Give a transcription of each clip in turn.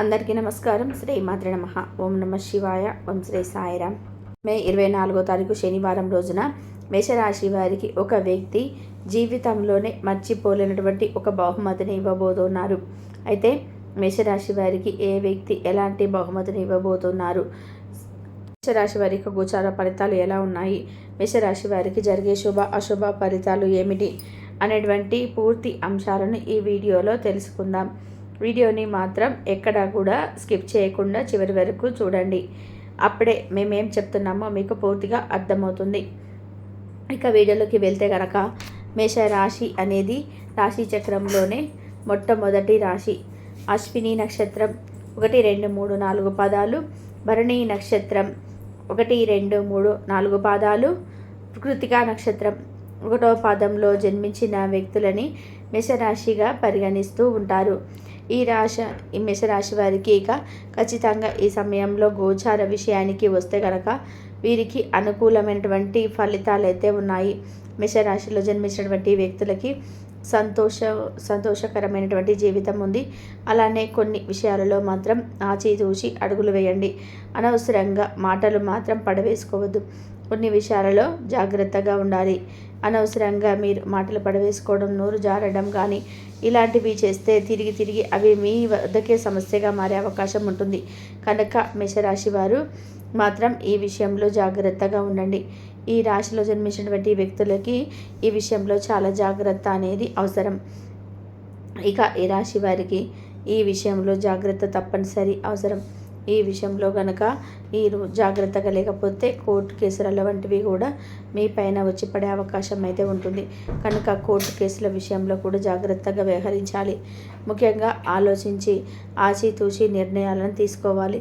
అందరికీ నమస్కారం. శ్రీ మాత్రే నమః. ఓం నమ శివాయ. ఓం శ్రీ సాయిరామ్. మే 24వ తారీఖు శనివారం రోజున మేషరాశి వారికి ఒక వ్యక్తి జీవితంలోనే మర్చిపోలేనటువంటి ఒక బహుమతిని ఇవ్వబోతున్నారు. అయితే మేషరాశి వారికి ఏ వ్యక్తి ఎలాంటి బహుమతిని ఇవ్వబోతున్నారు, మేషరాశి వారి యొక్క గోచార ఫలితాలు ఎలా ఉన్నాయి, మేషరాశి వారికి జరిగే శుభ అశుభ ఫలితాలు ఏమిటి అనేటువంటి పూర్తి అంశాలను ఈ వీడియోలో తెలుసుకుందాం. వీడియోని మాత్రం ఎక్కడా కూడా స్కిప్ చేయకుండా చివరి వరకు చూడండి. అప్పుడే మేమేం చెప్తున్నామో మీకు పూర్తిగా అర్థమవుతుంది. ఇక వీడియోలోకి వెళ్తే కనుక మేషరాశి అనేది రాశి చక్రంలోనే మొట్టమొదటి రాశి. అశ్విని నక్షత్రం 1, 2, 3, 4 పాదాలు, భరణి నక్షత్రం 1, 2, 3, 4 పాదాలు, కృతికా నక్షత్రం 1వ పాదంలో జన్మించిన వ్యక్తులని మేషరాశిగా పరిగణిస్తూ ఉంటారు. ఈ మేషరాశి వారికి ఇక ఖచ్చితంగా ఈ సమయంలో గోచార విషయానికి వస్తే కనుక వీరికి అనుకూలమైనటువంటి ఫలితాలు అయితే ఉన్నాయి. మేషరాశిలో జన్మించినటువంటి వ్యక్తులకి సంతోషకరమైనటువంటి జీవితం ఉంది. అలానే కొన్ని విషయాలలో మాత్రం ఆచితూచి అడుగులు వేయండి. అనవసరంగా మాటలు మాత్రం పడవేసుకోవద్దు. కొన్ని విషయాలలో జాగ్రత్తగా ఉండాలి. అనవసరంగా మీరు మాటలు పడవేసుకోవడం, నోరు జారడం కానీ ఇలాంటివి చేస్తే తిరిగి అవి మీ వద్దకే సమస్యగా మారే అవకాశం ఉంటుంది. కనుక మేషరాశి వారు మాత్రం ఈ విషయంలో జాగ్రత్తగా ఉండండి. ఈ రాశిలో జన్మించినటువంటి వ్యక్తులకి ఈ విషయంలో చాలా జాగ్రత్త అనేది అవసరం. ఇక ఈ రాశి వారికి ఈ విషయంలో జాగ్రత్త తప్పనిసరి అవసరం. ఈ విషయంలో కనుక మీరు జాగ్రత్తగా లేకపోతే కోర్టు కేసుల వంటివి కూడా మీ పైన వచ్చి పడే అవకాశం అయితే ఉంటుంది. కనుక కోర్టు కేసుల విషయంలో కూడా జాగ్రత్తగా వ్యవహరించాలి. ముఖ్యంగా ఆలోచించి ఆచితూచి నిర్ణయాలను తీసుకోవాలి.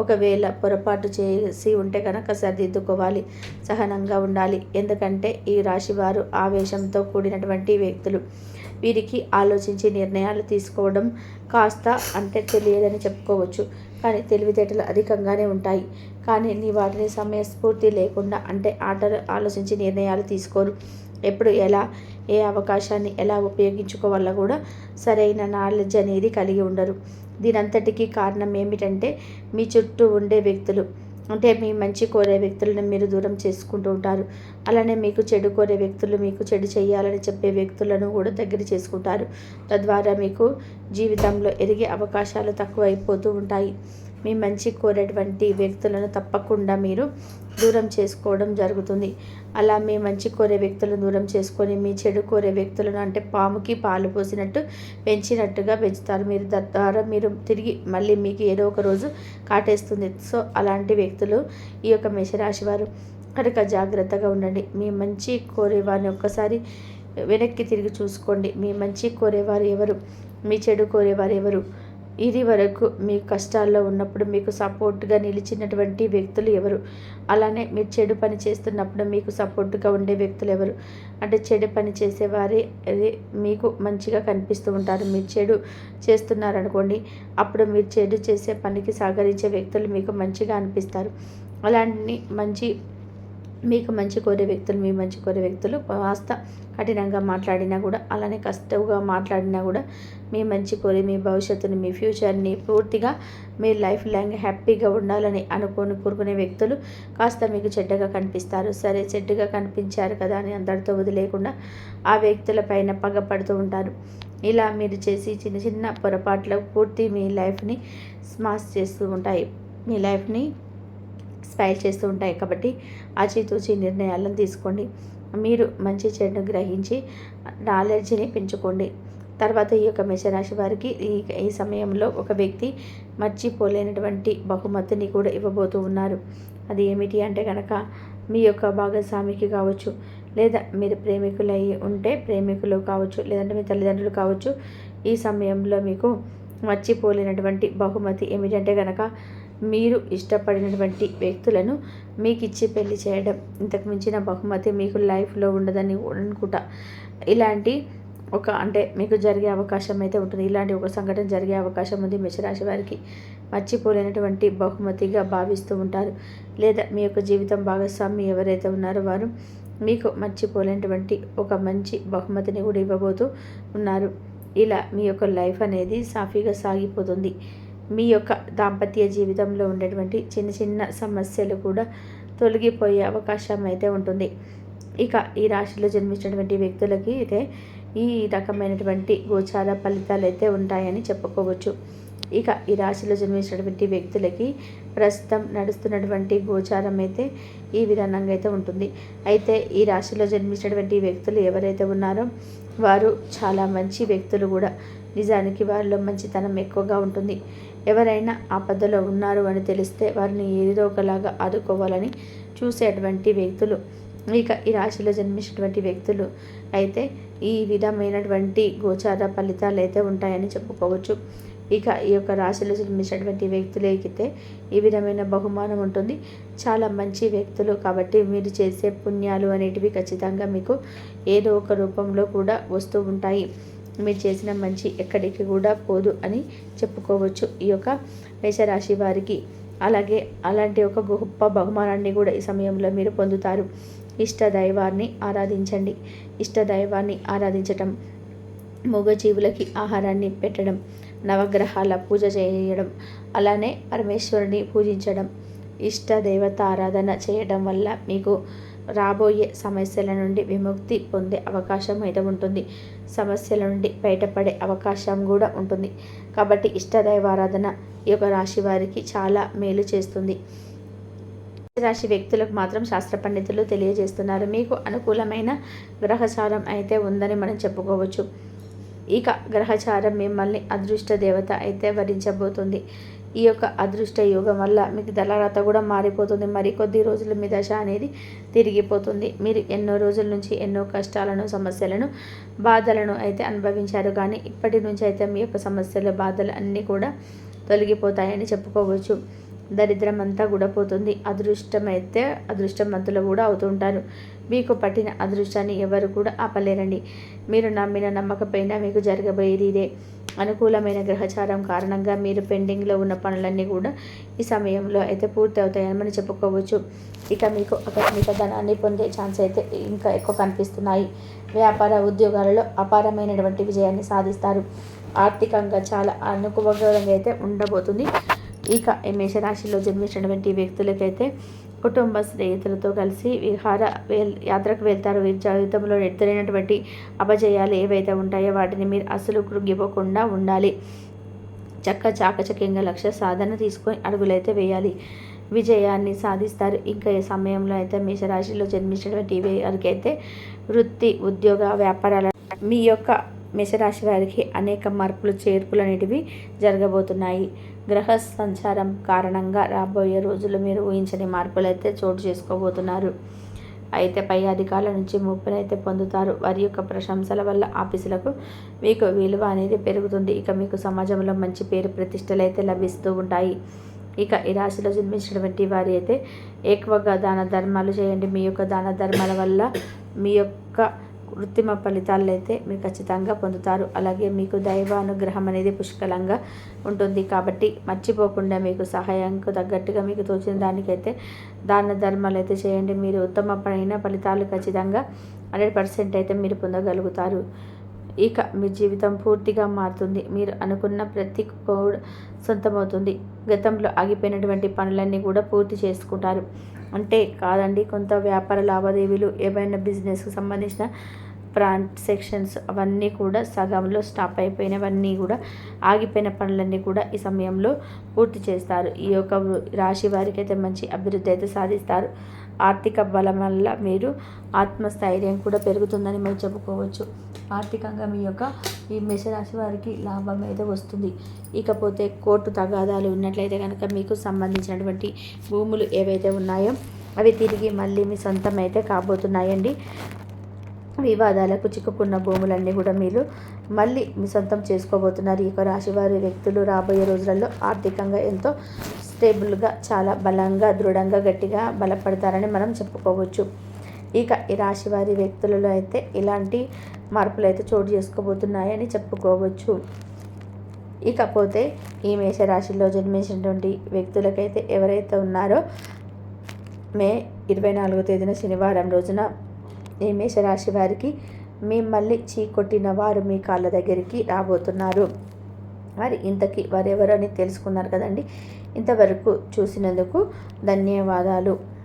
ఒకవేళ పొరపాటు చేసి ఉంటే కనుక సరిదిద్దుకోవాలి. సహనంగా ఉండాలి. ఎందుకంటే ఈ రాశి వారు ఆవేశంతో కూడినటువంటి వ్యక్తులు. వీరికి ఆలోచించి నిర్ణయాలు తీసుకోవడం కాస్త అంటే తెలియదని చెప్పుకోవచ్చు. కానీ తెలివితేటలు అధికంగానే ఉంటాయి. కానీ వాటిని సమయస్ఫూర్తి లేకుండా అంటే ఆలోచించి నిర్ణయాలు తీసుకోరు. ఎప్పుడు ఎలా ఏ అవకాశాన్ని ఎలా ఉపయోగించుకోవాలో కూడా సరైన నాలెడ్జ్ అనేది కలిగి ఉండరు. దీనంతటికీ కారణం ఏమిటంటే మీ చుట్టూ ఉండే వ్యక్తులు, అంటే మీ మంచి కోరే వ్యక్తులను మీరు దూరం చేసుకుంటూ ఉంటారు. అలానే మీకు చెడు కోరే వ్యక్తులు, మీకు చెడు చేయాలని చెప్పే వ్యక్తులను కూడా దగ్గర చేసుకుంటారు. తద్వారా మీకు జీవితంలో ఎదిగే అవకాశాలు తక్కువ అయిపోతూ ఉంటాయి. మీ మంచి కోరేటువంటి వ్యక్తులను తప్పకుండా మీరు దూరం చేసుకోవడం జరుగుతుంది. అలా మీ మంచి కోరే వ్యక్తులను దూరం చేసుకొని మీ చెడు కోరే వ్యక్తులను అంటే పాముకి పాలు పోసినట్టు పెంచినట్టుగా పెంచుతారు. మీరు తద్వారా మీరు తిరిగి మళ్ళీ మీకు ఏదో ఒక రోజు కాటేస్తుంది. సో అలాంటి వ్యక్తులు ఈ యొక్క మేషరాశి వారు. కనుక జాగ్రత్తగా ఉండండి. మీ మంచి కోరేవారిని ఒక్కసారి వెనక్కి తిరిగి చూసుకోండి. మీ మంచి కోరేవారు ఎవరు, మీ చెడు కోరేవారు ఎవరు, ఇది వరకు మీ కష్టాల్లో ఉన్నప్పుడు మీకు సపోర్ట్గా నిలిచినటువంటి వ్యక్తులు ఎవరు, అలానే మీరు చెడు పని చేస్తున్నప్పుడు మీకు సపోర్ట్గా ఉండే వ్యక్తులు ఎవరు. అంటే చెడు పని చేసేవారే మీకు మంచిగా కనిపిస్తూ ఉంటారు. మీరు చెడు చేస్తున్నారనుకోండి, అప్పుడు మీరు చెడు చేసే పనికి సహకరించే వ్యక్తులు మీకు మంచిగా అనిపిస్తారు. అలాంటి మీకు మంచి కోరే వ్యక్తులు, మీ మంచి కోరే వ్యక్తులు కాస్త కఠినంగా మాట్లాడినా కూడా, అలానే కష్టంగా మాట్లాడినా కూడా మీ మంచి కోరి మీ భవిష్యత్తుని, మీ ఫ్యూచర్ని పూర్తిగా మీ లైఫ్ లాంగ్ హ్యాపీగా ఉండాలని కోరుకునే వ్యక్తులు కాస్త మీకు చెడ్డగా కనిపిస్తారు. సరే చెడ్డగా కనిపించారు కదా అని అందరితో వదిలేయకుండా ఆ వ్యక్తుల పైన పగపడుతూ ఉంటారు. ఇలా మీరు చేసి చిన్న చిన్న పొరపాట్లు పూర్తి మీ లైఫ్ని స్మాష్ చేస్తూ ఉంటాయి, మీ లైఫ్ని స్పైల్ చేస్తూ ఉంటాయి. కాబట్టి ఆచితూచి నిర్ణయాలను తీసుకోండి. మీరు మంచి చెడును గ్రహించి నాలెడ్జ్ని పెంచుకోండి. తర్వాత ఈ యొక్క మేషరాశి వారికి ఈ సమయంలో ఒక వ్యక్తి మర్చిపోలేనటువంటి బహుమతిని కూడా ఇవ్వబోతూ ఉన్నారు. అది ఏమిటి అంటే కనుక మీ యొక్క భాగస్వామికి కావచ్చు, లేదా మీరు ప్రేమికులు అయి ఉంటే ప్రేమికులు కావచ్చు, లేదంటే మీ తల్లిదండ్రులు కావచ్చు. ఈ సమయంలో మీకు మర్చిపోలేనటువంటి బహుమతి ఏమిటంటే కనుక మీరు ఇష్టపడినటువంటి వ్యక్తులను మీకు ఇచ్చి పెళ్లి చేయడం. ఇంతకు మించిన బహుమతి మీకు లైఫ్లో ఉండదని అనుకుంటా. ఇలాంటి అంటే మీకు జరిగే అవకాశం అయితే ఉంటుంది. ఇలాంటి ఒక సంఘటన జరిగే అవకాశం ఉంది మేషరాశి వారికి. మర్చిపోలేనటువంటి బహుమతిగా భావిస్తూ ఉంటారు. లేదా మీ యొక్క జీవితం భాగస్వామి ఎవరైతే ఉన్నారో వారు మీకు మర్చిపోలేనటువంటి ఒక మంచి బహుమతిని కూడా ఇవ్వబోతూ ఉన్నారు. ఇలా మీ యొక్క లైఫ్ అనేది సాఫీగా సాగిపోతుంది. మీ యొక్క దాంపత్య జీవితంలో ఉండేటువంటి చిన్న చిన్న సమస్యలు కూడా తొలగిపోయే అవకాశం అయితే ఉంటుంది. ఇక ఈ రాశిలో జన్మించినటువంటి వ్యక్తులకి అయితే ఈ రకమైనటువంటి గోచార ఫలితాలు అయితే ఉంటాయని చెప్పుకోవచ్చు. ఇక ఈ రాశిలో జన్మించినటువంటి వ్యక్తులకి ప్రస్తుతం నడుస్తున్నటువంటి గోచారం అయితే ఈ విధానంగా అయితే ఉంటుంది. అయితే ఈ రాశిలో జన్మించినటువంటి వ్యక్తులు ఎవరైతే ఉన్నారో వారు చాలా మంచి వ్యక్తులు కూడా. నిజానికి వారిలో మంచితనం ఎక్కువగా ఉంటుంది. ఎవరైనా ఆపదలో ఉన్నారు అని తెలిస్తే వారిని ఏదో ఒకలాగా ఆదుకోవాలని చూసేటువంటి వ్యక్తులు. ఇక ఈ రాశిలో జన్మించినటువంటి వ్యక్తులు అయితే ఈ విధమైనటువంటి గోచార ఫలితాలు అయితే ఉంటాయని చెప్పుకోవచ్చు. ఇక ఈ యొక్క రాశిలో జన్మించినటువంటి వ్యక్తులకైతే ఈ విధమైన బహుమానం ఉంటుంది. చాలా మంచి వ్యక్తులు కాబట్టి మీరు చేసే పుణ్యాలు అనేటివి ఖచ్చితంగా మీకు ఏదో ఒక రూపంలో కూడా వస్తూ ఉంటాయి. మీరు చేసిన మంచి ఎక్కడికి కూడా పోదు అని చెప్పుకోవచ్చు ఈ యొక్క మేషరాశి వారికి. అలాగే అలాంటి ఒక గొప్ప బహుమానాన్ని కూడా ఈ సమయంలో మీరు పొందుతారు. ఇష్ట దైవాన్ని ఆరాధించండి. ఇష్ట దైవాన్ని ఆరాధించటం, మూగజీవులకి ఆహారాన్ని పెట్టడం, నవగ్రహాల పూజ చేయడం, అలానే పరమేశ్వరుని పూజించడం, ఇష్ట దేవత ఆరాధన చేయడం వల్ల మీకు రాబోయే సమస్యల నుండి విముక్తి పొందే అవకాశం అయితే ఉంటుంది. సమస్యల నుండి బయటపడే అవకాశం కూడా ఉంటుంది. కాబట్టి ఇష్టదైవారాధన ఈ యొక్క రాశి వారికి చాలా మేలు చేస్తుంది. రాశి వ్యక్తులకు మాత్రం శాస్త్ర పండితులు తెలియజేస్తున్నారు, మీకు అనుకూలమైన గ్రహచారం అయితే ఉందని మనం చెప్పుకోవచ్చు. ఇక గ్రహచారం మిమ్మల్ని అదృష్ట దేవత అయితే వరించబోతుంది. ఈ యొక్క అదృష్ట యోగం వల్ల మీకు దళారత కూడా మారిపోతుంది. మరి కొద్ది రోజులు మీ దశ అనేది తిరిగిపోతుంది. మీరు ఎన్నో రోజుల నుంచి ఎన్నో కష్టాలను, సమస్యలను, బాధలను అయితే అనుభవించారు. కానీ ఇప్పటి నుంచి అయితే మీ యొక్క సమస్యలు, బాధలు అన్నీ కూడా తొలగిపోతాయని చెప్పుకోవచ్చు. దరిద్రం అంతా కూడా పోతుంది. అదృష్టమైతే అదృష్టవంతులు కూడా అవుతుంటారు. మీకు పట్టిన అదృష్టాన్ని ఎవరు కూడా ఆపలేరండి. మీరు నమ్మిన నమ్మకపోయినా మీకు జరగబోయేది ఇదే. అనుకూలమైన గ్రహచారం కారణంగా మీరు పెండింగ్లో ఉన్న పనులన్నీ కూడా ఈ సమయంలో అయితే పూర్తి అవుతాయని మనం చెప్పుకోవచ్చు. ఇక మీకు ఆకస్మిక ధనాన్ని పొందే ఛాన్స్ అయితే ఇంకా ఎక్కువ కనిపిస్తున్నాయి. వ్యాపార ఉద్యోగాలలో అపారమైనటువంటి విజయాన్ని సాధిస్తారు. ఆర్థికంగా చాలా అనుకూలంగా అయితే ఉండబోతుంది. ఇక ఈ మేషరాశిలో జన్మించినటువంటి వ్యక్తులకైతే కుటుంబ స్నేహితులతో కలిసి యాత్రకు వెళ్తారు. వీరి జీవితంలో ఎదురైనటువంటి అపజయాలు ఏవైతే ఉంటాయో వాటిని మీరు అసలు కృంగిపోకుండా ఉండాలి. చాకచక్యంగా లక్ష్య సాధన తీసుకొని అడుగులైతే వేయాలి. విజయాన్ని సాధిస్తారు. ఇంకా ఈ సమయంలో అయితే మేషరాశిలో జన్మించినటువంటి వారికి అయితే వృత్తి, ఉద్యోగ, వ్యాపారాల మీ యొక్క మేషరాశి వారికి అనేక మార్పులు, చేర్పులు అనేటివి జరగబోతున్నాయి. గ్రహ సంచారం కారణంగా రాబోయే రోజులు మీరు ఊహించని మార్పులు అయితే చోటు చేసుకోబోతున్నారు. అయితే పై అధికారుల నుంచి ముప్పునైతే పొందుతారు. వారి యొక్క ప్రశంసల వల్ల ఆఫీసులకు మీకు విలువ అనేది పెరుగుతుంది. ఇక మీకు సమాజంలో మంచి పేరు, ప్రతిష్టలు అయితే లభిస్తూ ఉంటాయి. ఇక ఈ రాశిలో జన్మించినటువంటి వారి అయితే ఎక్కువగా దాన ధర్మాలు చేయండి. మీ యొక్క దాన ధర్మాల వల్ల మీ యొక్క కృత్రిమ ఫలితాలు అయితే మీరు ఖచ్చితంగా పొందుతారు. అలాగే మీకు దైవానుగ్రహం అనేది పుష్కలంగా ఉంటుంది. కాబట్టి మర్చిపోకుండా మీకు సహాయంకు తగ్గట్టుగా మీకు తోచిన దానికైతే దాన ధర్మాలు అయితే చేయండి. మీరు ఉత్తమమైన ఫలితాలు ఖచ్చితంగా 100% అయితే మీరు పొందగలుగుతారు. ఇక మీ జీవితం పూర్తిగా మారుతుంది. మీరు అనుకున్న ప్రతి కూడా సొంతమవుతుంది. గతంలో ఆగిపోయినటువంటి పనులన్నీ కూడా పూర్తి చేసుకుంటారు. అంటే కాదండి, కొంత వ్యాపార లావాదేవీలు, ఏవైనా బిజినెస్కి సంబంధించిన ట్రాన్సాక్షన్స్ అవన్నీ కూడా సగంలో స్టాప్ అయిపోయినవన్నీ కూడా ఆగిపోయిన పనులన్నీ కూడా ఈ సమయంలో పూర్తి చేస్తారు. ఈ యొక్క రాశి వారికి అయితే మంచి అభివృద్ధి అయితే సాధిస్తారు. ఆర్థిక బలం వల్ల మీరు ఆత్మస్థైర్యం కూడా పెరుగుతుందని మనం చెప్పుకోవచ్చు. ఆర్థికంగా మీ యొక్క ఈ మేషరాశి వారికి లాభం అయితే వస్తుంది. ఇకపోతే కోర్టు తగాదాలు ఉన్నట్లయితే కనుక మీకు సంబంధించినటువంటి భూములు ఏవైతే ఉన్నాయో అవి తిరిగి మళ్ళీ మీ సొంతం అయితే కాబోతున్నాయండి. వివాదాలకు చిక్కుకున్న భూములన్నీ కూడా మీరు మళ్ళీ మీ సొంతం చేసుకోబోతున్నారు. ఈ యొక్క రాశివారి వ్యక్తులు రాబోయే రోజులలో ఆర్థికంగా ఎంతో స్టేబుల్గా, చాలా బలంగా, దృఢంగా, గట్టిగా బలపడతారని మనం చెప్పుకోవచ్చు. ఇక ఈ రాశివారి వ్యక్తులలో అయితే ఇలాంటి మార్పులు అయితే చోటు చేసుకోబోతున్నాయని చెప్పుకోవచ్చు. ఇకపోతే ఈ మేషరాశిలో జన్మించినటువంటి వ్యక్తులకైతే ఎవరైతే ఉన్నారో మే 24వ తేదీన శనివారం రోజున ఈ మేషరాశి వారికి మిమ్మల్ని చీకొట్టిన వారు మీ కాళ్ళ దగ్గరికి రాబోతున్నారు. మరి ఇంతకీ వారెవరు అని తెలుసుకున్నారు కదండి. ఇంతవరకు చూసినందుకు ధన్యవాదాలు.